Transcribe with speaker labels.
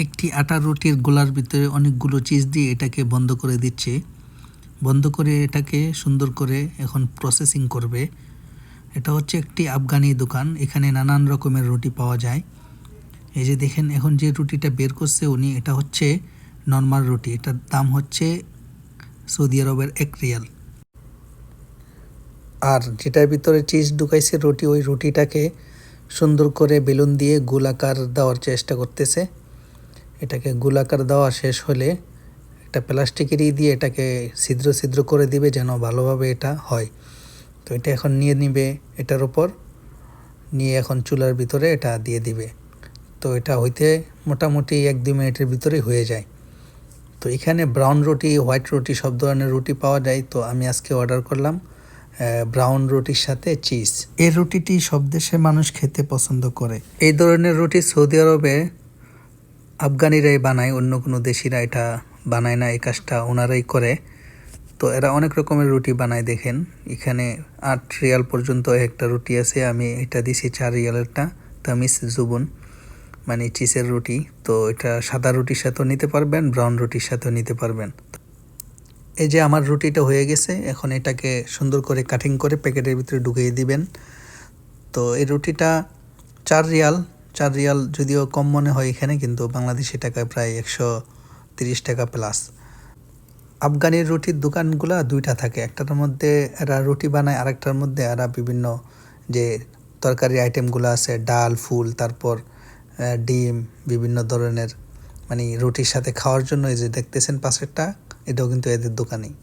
Speaker 1: একটি আটার রুটির গোলার ভিতরে অনেকগুলো চিজ দিয়ে এটাকে বন্ধ করে দিচ্ছে। বন্ধ করে এটাকে সুন্দর করে এখন প্রসেসিং করবে। এটা হচ্ছে একটি আফগানি দোকান, এখানে নানান রকমের রুটি পাওয়া যায়। এই যে দেখেন এখন যে রুটিটা বের করছে উনি, এটা হচ্ছে নর্মাল রুটি, এটার দাম হচ্ছে সৌদি আরবের 1 রিয়াল। আর যেটার ভিতরে চিজ ঢুকাইছে রুটি, ওই রুটিটাকে সুন্দর করে বেলুন দিয়ে গোলাকার দেওয়ার চেষ্টা করতেছে। এটাকে গোলাকার দেওয়া শেষ হলে একটা প্লাস্টিকেরই দিয়ে এটাকে ছিদ্র ছিদ্র করে দিবে যেন ভালোভাবে এটা হয়। তো এটা এখন নিয়ে নিবে এটার ওপর, নিয়ে এখন চুলার ভিতরে এটা দিয়ে দিবে। তো এটা হইতে মোটামুটি 1-2 মিনিটের ভিতরেই হয়ে যায়। তো এখানে ব্রাউন রুটি, হোয়াইট রুটি সব ধরনের রুটি পাওয়া যায়। তো আমি আজকে অর্ডার করলাম ব্রাউন রুটির সাথে চিজ। এই রুটিটি সব দেশের মানুষ খেতে পছন্দ করে। এই ধরনের রুটি সৌদি আরবে আফগানিরাই বানায়, অন্য কোনো দেশিরা এটা বানায় না, এই কাজটা ওনারাই করে। তো এরা অনেক রকমের রুটি বানায়। দেখেন এখানে 8 রিয়াল পর্যন্ত একটা রুটি আছে, আমি এটা দিছি 4 রিয়ালেরটা, তামিস জুবুন মানে চিজের রুটি। তো এটা সাদা রুটির সাথেও নিতে পারবেন, ব্রাউন রুটির সাথেও নিতে পারবেন। এই যে আমার রুটিটা হয়ে গেছে, এখন এটাকে সুন্দর করে কাটিং করে প্যাকেটের ভিতরে ঢুকিয়ে দিবেন। তো এই রুটিটা 4 রিয়াল, 4 রিয়াল যদিও কম মনে হয় এখানে, কিন্তু বাংলাদেশি টাকায় প্রায় 130 টাকা প্লাস। আফগানির রুটির দোকানগুলা 2টা থাকে, একটার মধ্যে এরা রুটি বানায়, আরেকটার মধ্যে এরা বিভিন্ন যে তরকারি আইটেমগুলো আছে, ডাল, ফুল, তারপর ডিম, বিভিন্ন ধরনের মানে রুটির সাথে খাওয়ার জন্য। এই যে দেখতেছেন পাশেরটা, এটাও কিন্তু এদের দোকানেই।